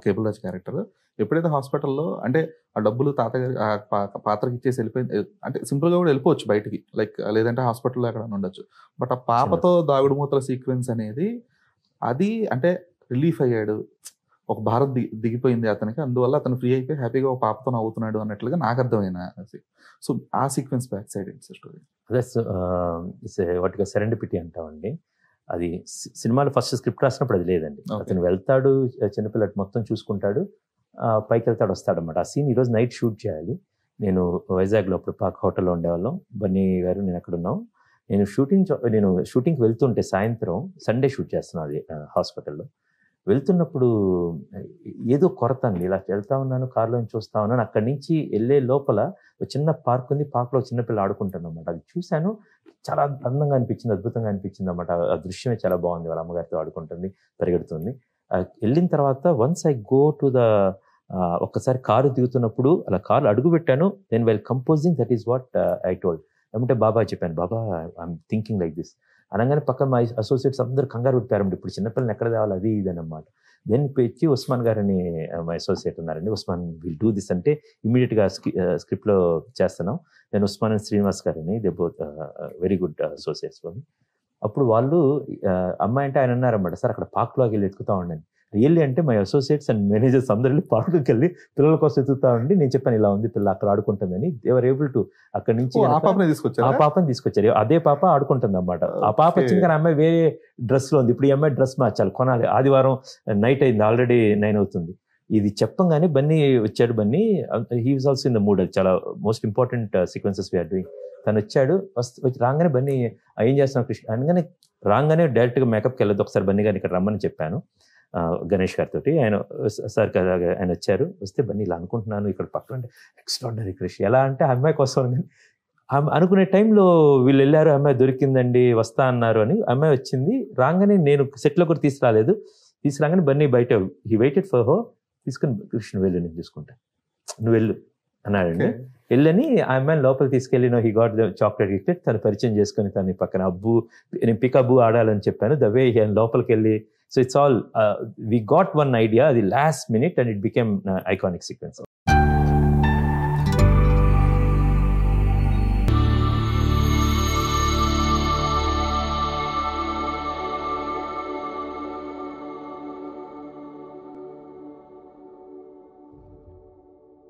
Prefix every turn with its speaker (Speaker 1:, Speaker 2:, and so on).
Speaker 1: Cable Raj character. ఎప్పుడైతే హాస్పిటల్‌లో అంటే ఆ డబ్బులు తాతగారి పాత్రకి ఇచ్చేసి ఎళ్ళిపోయింది. అంటే సింపుల్‌గా కూడా ఎళ్ళిపోవచ్చు బయటికి. లైక్ లేదంటే హాస్పిటల్‌లో ఎక్కడైనా ఉండొచ్చు. బట్ ఆ పాపతో దాగుడుమూతల సీక్వెన్స్ అనేది అది అంటే రిలీఫ్ అయ్యాడు. ఒక భారం దిగిపోయింది అతనికి. అందువల్ల అతను ఫ్రీ అయిపోయి హ్యాపీగా ఒక పాపతో నవ్వుతున్నాడు అన్నట్లుగా నాకు అర్థమైన సో, ఆ సీక్వెన్స్ బ్యాక్ సైడ్ ఏంటి స్టోరీ?
Speaker 2: అదే వాటిగా సెరెండిపిటీ అంటామండి. అది సినిమాలో ఫస్ట్ స్క్రిప్ట్ రాసినప్పుడు అది లేదండి. అతను వెళ్తాడు, చిన్నపిల్లడు మొత్తం చూసుకుంటాడు, పైకెళ్తాడు, వస్తాడనమాట. ఆ సీన్ ఈరోజు నైట్ షూట్ చేయాలి. నేను వైజాగ్లో అప్పుడు పాక్ హోటల్లో ఉండేవాళ్ళం. బన్నీ గారు నేను అక్కడ ఉన్నాం. నేను షూటింగ్కి వెళ్తుంటే సాయంత్రం సండే షూట్ చేస్తున్నాను అది హాస్పిటల్లో. వెళ్తున్నప్పుడు ఏదో కొరత అండి. ఇలా వెళ్తా ఉన్నాను, కారులో నుంచి చూస్తా ఉన్నాను. అక్కడి నుంచి వెళ్ళే లోపల ఒక చిన్న పార్క్ ఉంది. పార్క్లో చిన్నపిల్ల ఆడుకుంటానమాట. అది చూశాను, చాలా అందంగా అనిపించింది, అద్భుతంగా అనిపించింది అనమాట. ఆ దృశ్యమే చాలా బాగుంది. వాళ్ళ అమ్మగారితో ఆడుకుంటుంది, పరిగెడుతుంది. వెళ్ళిన తర్వాత once I go to the ఒక్కసారి కారు దిగుతున్నప్పుడు అలా కారు అడుగు పెట్టాను. Then while composing that is what I told. ఏమంటే బాబా చెప్పాను, బాబా ఐఎమ్ థింకింగ్ లైక్ దిస్ అనగానే పక్కన మా అసోసియేట్స్ అందరూ కంగారు పెట్టారండి. ఇప్పుడు చిన్నపిల్లని ఎక్కడ తేవాలి అది ఇది అనమాట. దెన్ పెట్టి ఉస్మాన్ గారని మా అసోసియేట్ ఉన్నారండి. ఉస్మాన్ విల్ డూ దిస్ అంటే ఇమీడియట్గా స్క్రిప్ట్లో చేస్తున్నాం. నేను ఉస్మాన్ అండ్ శ్రీనివాస్ గారని they both very good associates. అప్పుడు వాళ్ళు అమ్మాయి అంటే ఆయన అన్నారన్నమాట, సార్ అక్కడ పార్క్లోకి వెళ్ళి ఎత్తుకుతా ఉండండి. రియల్లీ అంటే మై అసోసియేట్స్ అండ్ మేనేజర్స్ అందరూ వెళ్ళి పార్క్కి వెళ్ళి పిల్లల కోసం ఎత్తుకుతా ఉండి నేను చెప్పాను ఇలా ఉంది పిల్ల అక్కడ ఆడుకుంటుందని. దేవర్ ఏబుల్ టు అక్కడి నుంచి ఆ పాపని తీసుకొచ్చారు. అదే పాప ఆడుకుంటుంది అన్నమాట. ఆ పాప వచ్చింది కానీ అమ్మాయి వేరే డ్రెస్ లో ఉంది. ఇప్పుడు ఈ అమ్మాయి డ్రెస్ మార్చాలి, కొనాలి. ఆదివారం నైట్ అయింది, ఆల్రెడీ 9 అవుతుంది. ఇది చెప్పంగానే బన్నీ వచ్చాడు. Bunny he was also in the mood. అది చాలా most important sequences we are doing. తను వచ్చాడు, రాగానే బన్నీ ఏం చేస్తున్నావు కృష్ణ అనగానే రాగానే డైరెక్ట్గా మేకప్కి వెళ్ళదు, ఒకసారి బన్నీ గారిని ఇక్కడ రమ్మని చెప్పాను గణేష్ గారితో. ఆయన సార్ కదా ఆయన వచ్చారు. వస్తే బన్నీ ఇలా అనుకుంటున్నాను ఇక్కడ పక్కన అంటే ఎక్స్ట్రాడినరీ కృషి ఎలా అంటే అమ్మాయి కోసం అనుకునే టైంలో వీళ్ళు వెళ్ళారు, అమ్మాయి దొరికిందండి వస్తా అన్నారు అని. అమ్మాయి వచ్చింది. రాగానే నేను సెట్లో కూడా తీసుకురాలేదు. తీసుకురాగానే బన్నీ బయట హీ వెయిటెడ్ ఫర్ హో, తీసుకుని కృష్ణ వెళ్ళు నేను చూసుకుంటాను, నువ్వు వెళ్ళు అన్నాడండి. వెళ్ళని ఆ అమ్మాయిని లోపల తీసుకెళ్ళి he got the chocolate gift. తను పరిచయం చేసుకుని తన పక్కన అబ్బు నేను పికబ్బు ఆడాలని చెప్పాను. ద వే లోపలికి వెళ్ళి so it's all we got one idea అది last minute and it became iconic sequence.